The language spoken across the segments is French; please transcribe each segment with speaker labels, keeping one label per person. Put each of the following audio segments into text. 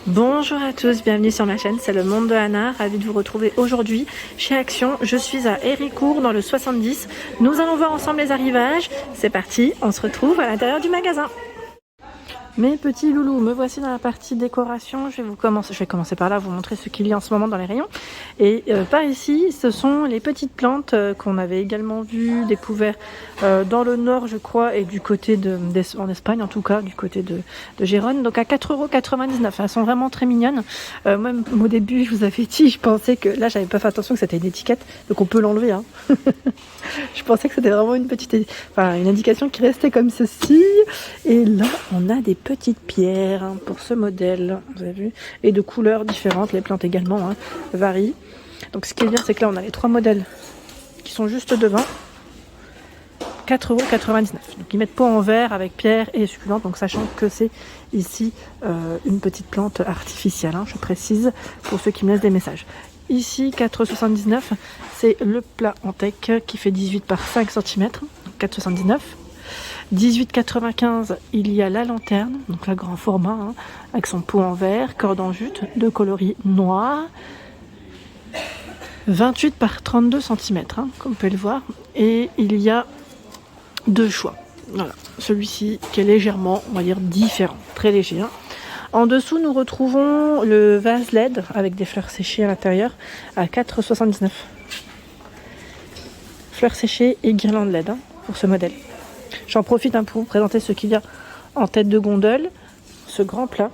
Speaker 1: Bonjour à tous, bienvenue sur ma chaîne, c'est le monde de Anna, ravie de vous retrouver aujourd'hui chez Action. Je suis à Héricourt dans le 70, nous allons voir ensemble les arrivages. C'est parti, on se retrouve à l'intérieur du magasin. Mes petits loulous, me voici dans la partie décoration. Je vais commencer par là, vous montrer ce qu'il y a en ce moment dans les rayons. Et par ici, ce sont les petites plantes qu'on avait également vues, découvertes dans le nord, je crois, et du côté en Espagne, en tout cas, du côté de Gérone. Donc à 4,99 €. Elles sont vraiment très mignonnes. Même au début, je vous avais dit, je pensais que là, j'avais pas fait attention que c'était une étiquette, donc on peut l'enlever. Hein. Je pensais que c'était vraiment une indication qui restait comme ceci. Et là, on a des petites pierres pour ce modèle, vous avez vu, et de couleurs différentes. Les plantes également varient. Donc ce qui est bien, c'est que là, on a les trois modèles qui sont juste devant. 4,99 €. Donc ils mettent pot en verre avec pierre et succulente. Donc sachant que c'est ici une petite plante artificielle, je précise pour ceux qui me laissent des messages. Ici 4,79 €, c'est le plat en teck qui fait 18 par 5 cm, 4,79 €. 18,95 €, il y a la lanterne, donc la grand format, avec son pot en verre, corde en jute, de coloris noir. 28 par 32 cm, comme vous pouvez le voir. Et il y a deux choix. Voilà, celui-ci qui est légèrement, on va dire, différent, très léger. En dessous, nous retrouvons le vase LED avec des fleurs séchées à l'intérieur à 4,79 €. Fleurs séchées et guirlandes LED pour ce modèle. J'en profite pour vous présenter ce qu'il y a en tête de gondole. Ce grand plat,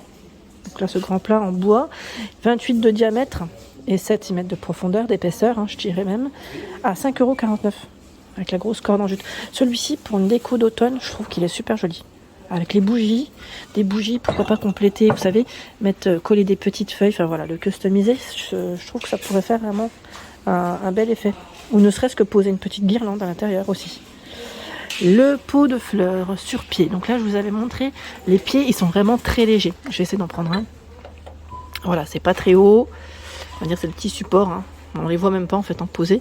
Speaker 1: donc là ce grand plat en bois, 28 de diamètre et 7 cm de profondeur, d'épaisseur, je dirais même, à 5,49 € avec la grosse corde en jute. Celui-ci, pour une déco d'automne, je trouve qu'il est super joli. Avec les bougies, des bougies, pourquoi pas compléter, vous savez, coller des petites feuilles, le customiser, je trouve que ça pourrait faire vraiment un bel effet. Ou ne serait-ce que poser une petite guirlande à l'intérieur aussi. Le pot de fleurs sur pied. Donc là, je vous avais montré, les pieds, ils sont vraiment très légers. Je vais essayer d'en prendre un. Voilà, c'est pas très haut. On va dire c'est le petit support. On les voit même pas en fait en posé.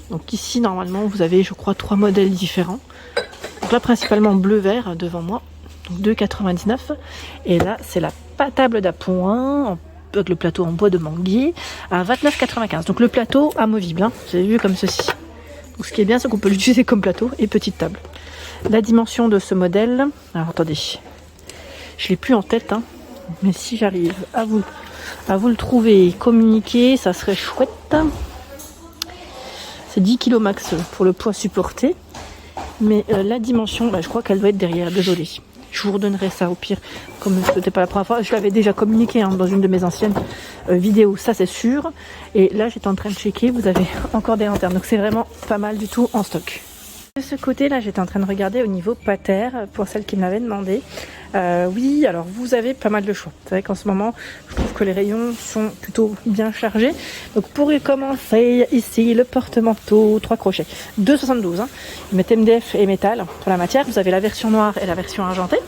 Speaker 1: Donc ici, normalement, vous avez, je crois, 3 modèles différents. Donc là, principalement bleu-vert devant moi. Donc 2,99 €. Et là, c'est la table d'appoint avec le plateau en bois de manguier à 29,95 €. Donc le plateau amovible, vous avez vu comme ceci. Donc ce qui est bien, c'est qu'on peut l'utiliser comme plateau et petite table. La dimension de ce modèle, alors attendez, je l'ai plus en tête, mais si j'arrive à vous le trouver et communiquer, ça serait chouette. C'est 10 kg max pour le poids supporté, mais la dimension, je crois qu'elle doit être derrière, désolé. Je vous redonnerai ça au pire, comme ce n'était pas la première fois. Je l'avais déjà communiqué dans une de mes anciennes vidéos, ça c'est sûr. Et là, j'étais en train de checker, vous avez encore des lanternes. Donc c'est vraiment pas mal du tout en stock. De ce côté-là, j'étais en train de regarder au niveau pater, pour celles qui me l'avaient demandé. Oui, alors vous avez pas mal de choix. C'est vrai qu'en ce moment, je trouve que les rayons sont plutôt bien chargés. Donc pour commencer, ici, le porte-manteau, 3 crochets, 2,72 €. Ils mettent MDF et métal pour la matière. Vous avez la version noire et la version argentée.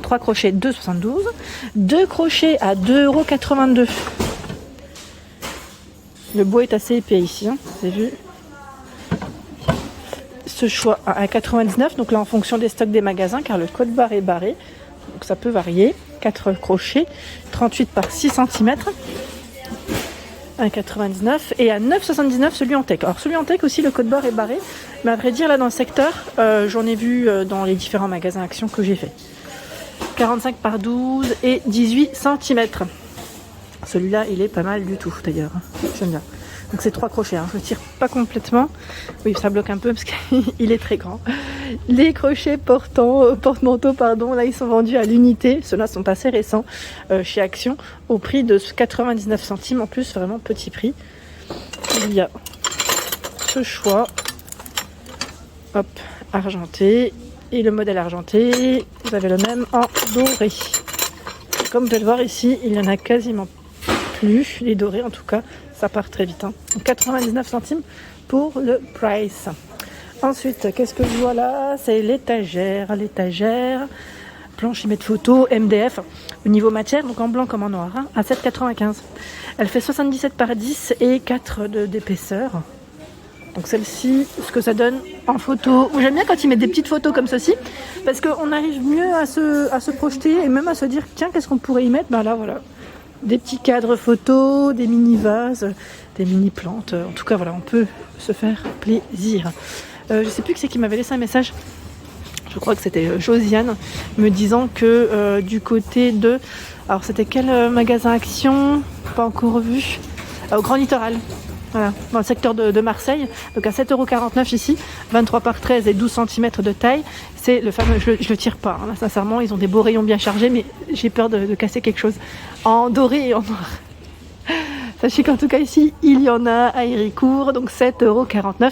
Speaker 1: 3 crochets, 2,72 €. 2 crochets à 2,82 €. Le bois est assez épais ici, vous avez vu. Ce choix à 99 €, donc là en fonction des stocks des magasins, car le code barre est barré, donc ça peut varier. 4 crochets, 38 par 6 cm, 1,99 € et à 9,79 € celui en teck. Alors celui en teck aussi, le code barre est barré, mais à vrai dire là dans le secteur, j'en ai vu dans les différents magasins Action que j'ai fait. 45 par 12 et 18 cm. Celui-là, il est pas mal du tout d'ailleurs, j'aime bien. Donc c'est 3 crochets, je ne tire pas complètement. Oui, ça bloque un peu parce qu'il est très grand. Les crochets porte-manteau, là ils sont vendus à l'unité. Ceux-là sont assez récents chez Action au prix de 99 centimes. En plus, vraiment petit prix. Il y a ce choix, argenté. Et le modèle argenté, vous avez le même en doré. Comme vous pouvez le voir ici, il n'y en a quasiment plus. Les dorés en tout cas. Ça part très vite. 99 centimes pour le price. Ensuite, qu'est-ce que je vois là? C'est l'étagère. Planche et mettre photo, MDF. Au niveau matière, donc en blanc comme en noir, à 7,95 €. Elle fait 77 par 10 et 4 d'épaisseur. Donc celle-ci, ce que ça donne en photo. J'aime bien quand ils mettent des petites photos comme ceci, parce qu'on arrive mieux à se projeter et même à se dire tiens, qu'est-ce qu'on pourrait y mettre. Ben là voilà, des petits cadres photos, des mini vases, des mini plantes. En tout cas voilà, on peut se faire plaisir. Je sais plus qui c'est qui m'avait laissé un message. Je crois que c'était Josiane me disant que du côté de... Alors c'était quel magasin Action? Pas encore vu. Au Grand Littoral. Voilà, dans le secteur de Marseille. Donc à 7,49 € ici, 23 par 13 et 12 cm de taille. C'est le fameux, je le tire pas, hein, là, sincèrement, ils ont des beaux rayons bien chargés, mais j'ai peur de casser quelque chose en doré et en noir. Sachez qu'en tout cas ici, il y en a à Héricourt, donc 7,49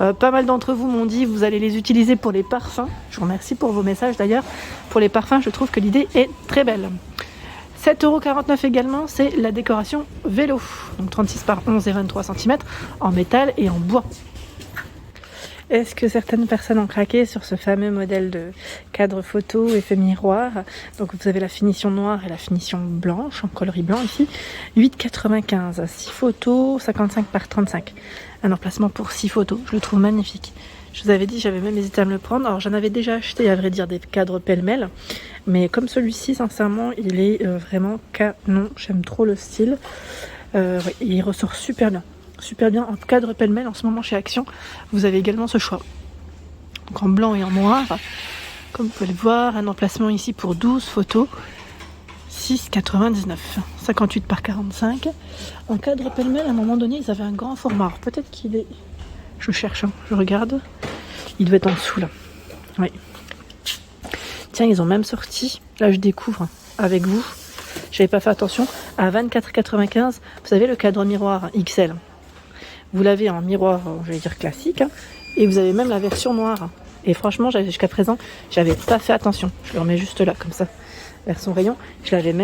Speaker 1: €. Pas mal d'entre vous m'ont dit vous allez les utiliser pour les parfums. Je vous remercie pour vos messages d'ailleurs. Pour les parfums, je trouve que l'idée est très belle. 7,49 € également, c'est la décoration vélo. Donc 36 par 11 et 23 cm en métal et en bois. Est-ce que certaines personnes ont craqué sur ce fameux modèle de cadre photo effet miroir? Donc vous avez la finition noire et la finition blanche, en coloris blanc ici. 8,95 €, 6 photos, 55 par 35. Un emplacement pour 6 photos, je le trouve magnifique. Je vous avais dit, j'avais même hésité à me le prendre. Alors j'en avais déjà acheté, à vrai dire, des cadres pêle-mêle. Mais comme celui-ci, sincèrement, il est vraiment canon. J'aime trop le style. Ouais, il ressort super bien. Super bien en cadre pêle-mêle en ce moment chez Action. Vous avez également ce choix. Donc en blanc et en noir. Comme vous pouvez le voir, un emplacement ici pour 12 photos. 6,99 €. 58 par 45. En cadre pêle-mêle, à un moment donné, ils avaient un grand format. Alors peut-être qu'il est... Je cherche, hein, je regarde. Il doit être en dessous là. Oui. Tiens, ils ont même sorti. Là, je découvre avec vous. J'avais pas fait attention. À 24,95 €, vous savez, le cadre miroir XL. Vous l'avez en miroir, je vais dire classique, hein, et vous avez même la version noire. Et franchement, jusqu'à présent, j'avais pas fait attention. Je le remets juste là, comme ça, vers son rayon. J'avais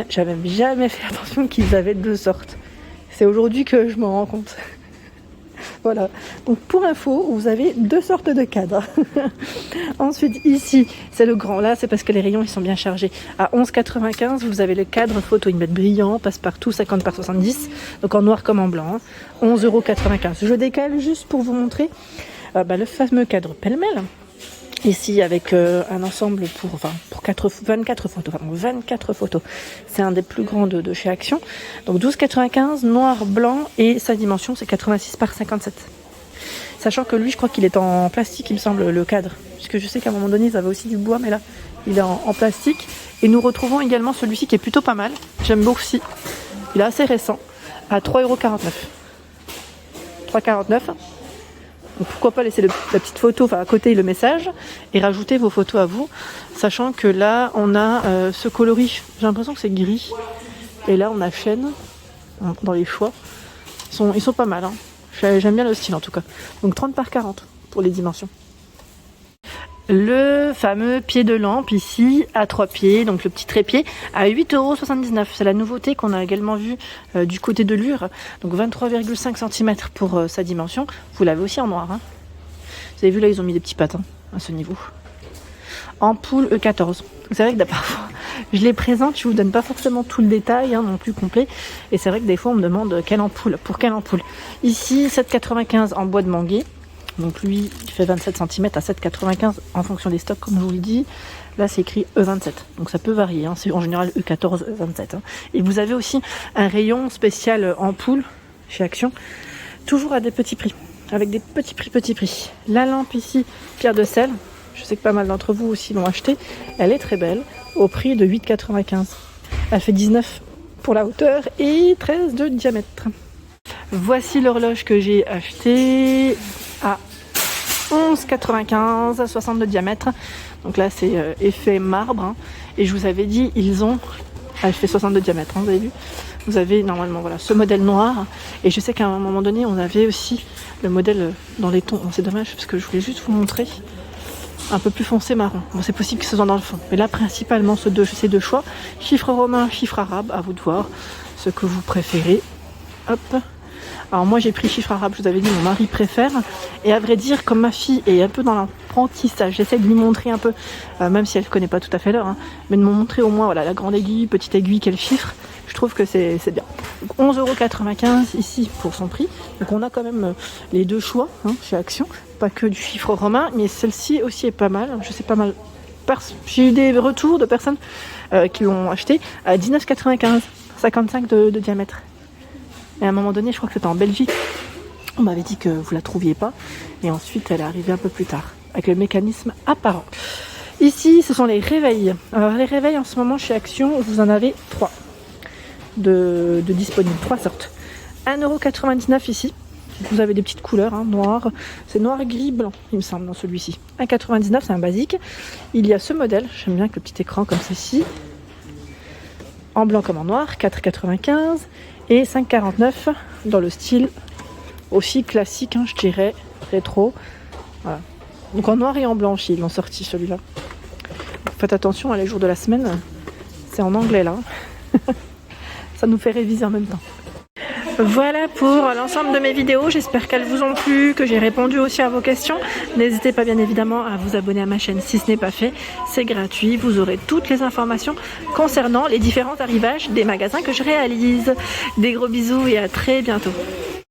Speaker 1: jamais fait attention qu'ils avaient deux sortes. C'est aujourd'hui que je m'en rends compte. Voilà. Donc pour info, vous avez deux sortes de cadres. Ensuite, ici, c'est le grand. Là, c'est parce que les rayons ils sont bien chargés. À 11,95 €, vous avez le cadre photo. Ils mettent brillant, passe-partout, 50 par 70. Donc en noir comme en blanc. Hein. 11,95 €. Je décale juste pour vous montrer le fameux cadre pêle-mêle. Ici, avec un ensemble pour 24 photos. Enfin, 24 photos. C'est un des plus grands de chez Action. Donc 12,95 €, noir, blanc, et sa dimension, c'est 86 par 57. Sachant que lui, je crois qu'il est en plastique, il me semble, le cadre. Puisque je sais qu'à un moment donné, ils avaient aussi du bois, mais là, il est en plastique. Et nous retrouvons également celui-ci qui est plutôt pas mal. J'aime beaucoup aussi. Il est assez récent, à 3,49 €. 3,49 €. Donc pourquoi pas laisser la petite photo à côté le message et rajouter vos photos à vous, sachant que là on a ce coloris, j'ai l'impression que c'est gris, et là on a chêne dans les choix. Ils sont pas mal, hein. J'aime bien le style en tout cas. Donc 30 par 40 pour les dimensions. Le fameux pied de lampe ici à 3 pieds, donc le petit trépied à 8,79 €. C'est la nouveauté qu'on a également vue du côté de Lure. Donc 23,5 cm pour sa dimension. Vous l'avez aussi en noir. Hein. Vous avez vu là, ils ont mis des petits patins à ce niveau. Ampoule E14. C'est vrai que parfois, je les présente, je vous donne pas forcément tout le détail non plus complet. Et c'est vrai que des fois, on me demande quelle ampoule, pour quelle ampoule. Ici, 7,95 € en bois de manguier. Donc lui, il fait 27 cm à 7,95 € en fonction des stocks, comme je vous le dis. Là, c'est écrit E27. Donc ça peut varier. Hein. C'est en général E14, E27. Hein. Et vous avez aussi un rayon spécial ampoule chez Action. Toujours à des petits prix. Avec des petits prix. La lampe ici, pierre de sel. Je sais que pas mal d'entre vous aussi l'ont achetée. Elle est très belle. Au prix de 8,95 €. Elle fait 19 pour la hauteur et 13 de diamètre. Voici l'horloge que j'ai achetée à 11,95 €, 60 de diamètre. Donc là, c'est effet marbre. Hein. Et je vous avais dit, elle fait 60 de diamètre, hein, vous avez vu. Vous avez normalement ce modèle noir. Et je sais qu'à un moment donné, on avait aussi le modèle dans les tons. Bon, c'est dommage parce que je voulais juste vous montrer un peu plus foncé marron. Bon, c'est possible que ce soit dans le fond. Mais là, principalement, ces deux choix. Chiffre romain, chiffre arabe, à vous de voir ce que vous préférez. Hop. Alors moi j'ai pris chiffre arabe, je vous avais dit, mon mari préfère. Et à vrai dire, comme ma fille est un peu dans l'apprentissage, j'essaie de lui montrer un peu, même si elle ne connaît pas tout à fait l'heure, hein, mais de me montrer au moins voilà, la grande aiguille, petite aiguille, quel chiffre. Je trouve que c'est bien. 11,95 € ici pour son prix. Donc on a quand même les deux choix hein, chez Action. Pas que du chiffre romain, mais celle-ci aussi est pas mal. Je sais pas mal. J'ai eu des retours de personnes qui l'ont acheté à 19,95 €, 55 de diamètre. Et à un moment donné, je crois que c'était en Belgique, on m'avait dit que vous la trouviez pas. Et ensuite, elle est arrivée un peu plus tard, avec le mécanisme apparent. Ici, ce sont les réveils. Alors les réveils, en ce moment, chez Action, vous en avez 3 de disponibles, 3 sortes. 1,99 € ici. Vous avez des petites couleurs, hein, noir. C'est noir, gris, blanc, il me semble, dans celui-ci. 1,99 €, c'est un basique. Il y a ce modèle, j'aime bien avec le petit écran comme ceci. En blanc comme en noir, 4,95 € et 5,49 € dans le style aussi classique, hein, je dirais, rétro. Voilà. Donc en noir et en blanc aussi, ils l'ont sorti celui-là. Faites attention, les jours de la semaine, c'est en anglais là. Ça nous fait réviser en même temps. Voilà pour l'ensemble de mes vidéos, j'espère qu'elles vous ont plu, que j'ai répondu aussi à vos questions. N'hésitez pas bien évidemment à vous abonner à ma chaîne si ce n'est pas fait, c'est gratuit, vous aurez toutes les informations concernant les différents arrivages des magasins que je réalise. Des gros bisous et à très bientôt.